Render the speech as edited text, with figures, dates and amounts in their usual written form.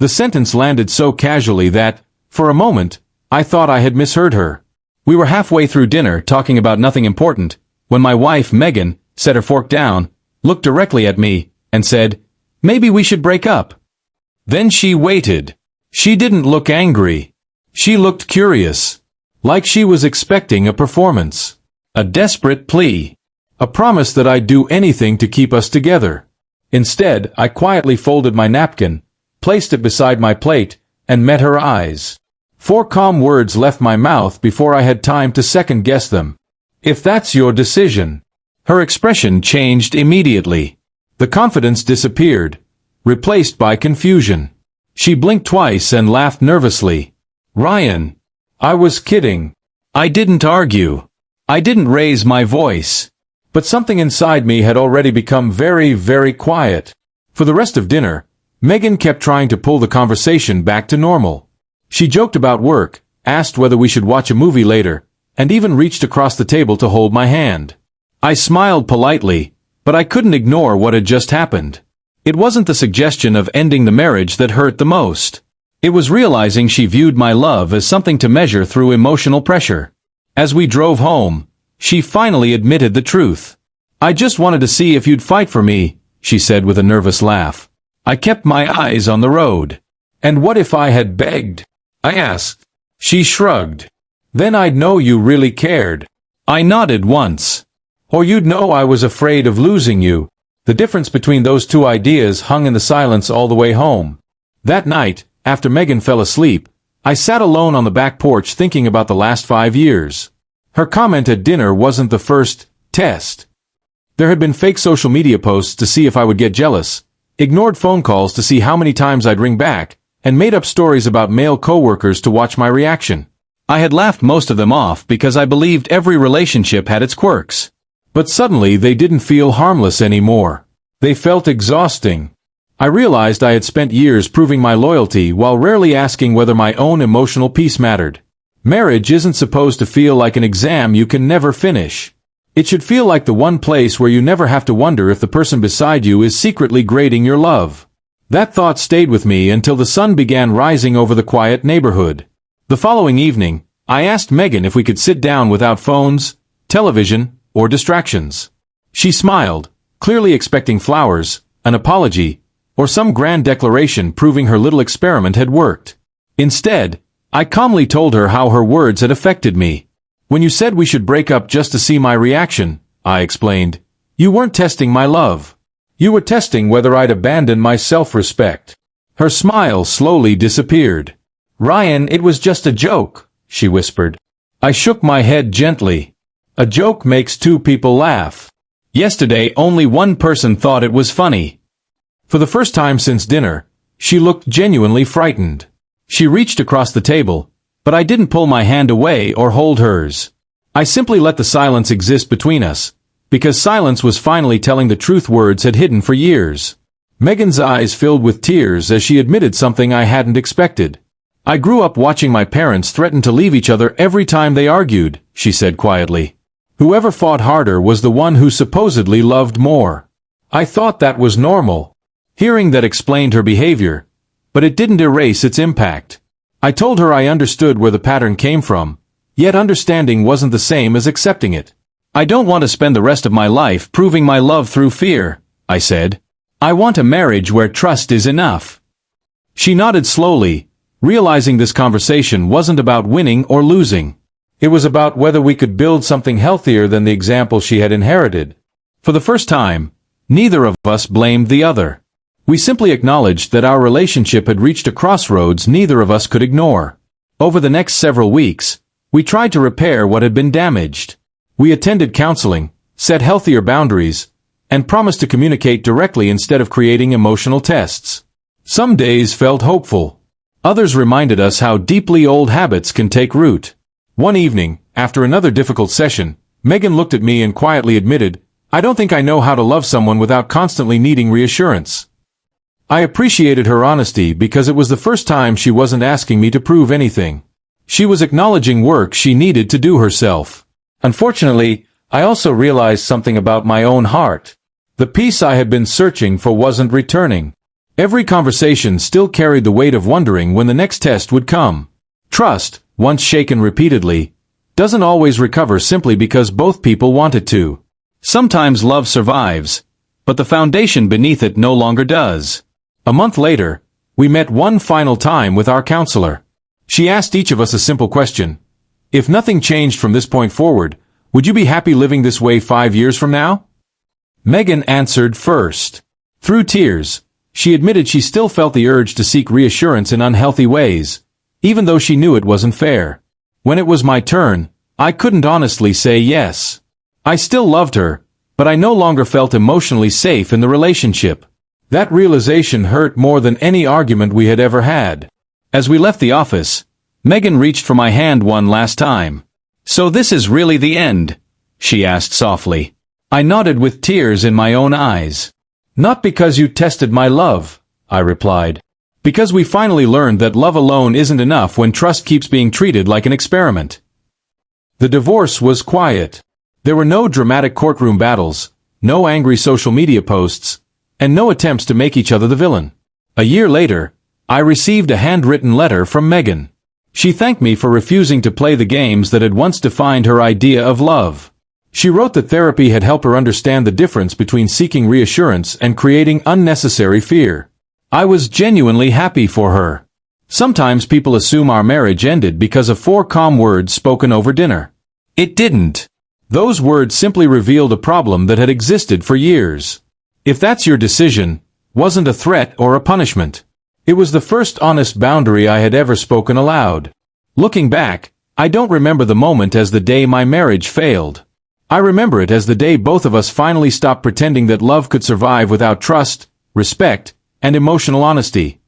The sentence landed so casually that, for a moment, I thought I had misheard her. We were halfway through dinner talking about nothing important, when my wife, Megan, set her fork down, looked directly at me, and said, "Maybe we should break up." Then she waited. She didn't look angry. She looked curious. Like she was expecting a performance. A desperate plea. A promise that I'd do anything to keep us together. Instead, I quietly folded my napkin, placed it beside my plate, and met her eyes. 4 calm words left my mouth before I had time to second-guess them. "If that's your decision." Her expression changed immediately. The confidence disappeared, replaced by confusion. She blinked twice and laughed nervously. "Ryan, I was kidding. I didn't argue. I didn't raise my voice." But something inside me had already become very, very quiet. For the rest of dinner, Megan kept trying to pull the conversation back to normal. She joked about work, asked whether we should watch a movie later, and even reached across the table to hold my hand. I smiled politely, but I couldn't ignore what had just happened. It wasn't the suggestion of ending the marriage that hurt the most. It was realizing she viewed my love as something to measure through emotional pressure. As we drove home, she finally admitted the truth. "I just wanted to see if you'd fight for me," she said with a nervous laugh. I kept my eyes on the road. "And what if I had begged?" I asked. She shrugged. "Then I'd know you really cared." I nodded once. "Or you'd know I was afraid of losing you." The difference between those two ideas hung in the silence all the way home. That night, after Megan fell asleep, I sat alone on the back porch thinking about the last 5 years. Her comment at dinner wasn't the first test. There had been fake social media posts to see if I would get jealous, ignored phone calls to see how many times I'd ring back, and made up stories about male coworkers to watch my reaction. I had laughed most of them off because I believed every relationship had its quirks. But suddenly they didn't feel harmless anymore. They felt exhausting. I realized I had spent years proving my loyalty while rarely asking whether my own emotional peace mattered. Marriage isn't supposed to feel like an exam you can never finish. It should feel like the one place where you never have to wonder if the person beside you is secretly grading your love. That thought stayed with me until the sun began rising over the quiet neighborhood. The following evening, I asked Megan if we could sit down without phones, television, or distractions. She smiled, clearly expecting flowers, an apology, or some grand declaration proving her little experiment had worked. Instead, I calmly told her how her words had affected me. "When you said we should break up just to see my reaction," I explained, "you weren't testing my love. You were testing whether I'd abandon my self-respect." Her smile slowly disappeared. "Ryan, it was just a joke," she whispered. I shook my head gently. A joke makes 2 people laugh. Yesterday, only one person thought it was funny. For the first time since dinner, she looked genuinely frightened. She reached across the table, but I didn't pull my hand away or hold hers. I simply let the silence exist between us, because silence was finally telling the truth words had hidden for years. Megan's eyes filled with tears as she admitted something I hadn't expected. "I grew up watching my parents threaten to leave each other every time they argued," she said quietly. "Whoever fought harder was the one who supposedly loved more. I thought that was normal." Hearing that explained her behavior, but it didn't erase its impact. I told her I understood where the pattern came from, yet understanding wasn't the same as accepting it. "I don't want to spend the rest of my life proving my love through fear," I said. "I want a marriage where trust is enough." She nodded slowly, realizing this conversation wasn't about winning or losing. It was about whether we could build something healthier than the example she had inherited. For the first time, neither of us blamed the other. We simply acknowledged that our relationship had reached a crossroads neither of us could ignore. Over the next several weeks, we tried to repair what had been damaged. We attended counseling, set healthier boundaries, and promised to communicate directly instead of creating emotional tests. Some days felt hopeful. Others reminded us how deeply old habits can take root. One evening, after another difficult session, Megan looked at me and quietly admitted, "I don't think I know how to love someone without constantly needing reassurance." I appreciated her honesty because it was the first time she wasn't asking me to prove anything. She was acknowledging work she needed to do herself. Unfortunately, I also realized something about my own heart. The peace I had been searching for wasn't returning. Every conversation still carried the weight of wondering when the next test would come. Trust, once shaken repeatedly, doesn't always recover simply because both people want it to. Sometimes love survives, but the foundation beneath it no longer does. A month later, we met one final time with our counselor. She asked each of us a simple question. If nothing changed from this point forward, would you be happy living this way 5 years from now? Megan answered first. Through tears, she admitted she still felt the urge to seek reassurance in unhealthy ways, even though she knew it wasn't fair. When it was my turn, I couldn't honestly say yes. I still loved her, but I no longer felt emotionally safe in the relationship. That realization hurt more than any argument we had ever had. As we left the office, Megan reached for my hand one last time. "So this is really the end?" she asked softly. I nodded with tears in my own eyes. "Not because you tested my love," I replied. "Because we finally learned that love alone isn't enough when trust keeps being treated like an experiment." The divorce was quiet. There were no dramatic courtroom battles, no angry social media posts, and no attempts to make each other the villain. A year later, I received a handwritten letter from Megan. She thanked me for refusing to play the games that had once defined her idea of love. She wrote that therapy had helped her understand the difference between seeking reassurance and creating unnecessary fear. I was genuinely happy for her. Sometimes people assume our marriage ended because of 4 calm words spoken over dinner. It didn't. Those words simply revealed a problem that had existed for years. If that's your decision, wasn't a threat or a punishment. It was the first honest boundary I had ever spoken aloud. Looking back, I don't remember the moment as the day my marriage failed. I remember it as the day both of us finally stopped pretending that love could survive without trust, respect, and emotional honesty.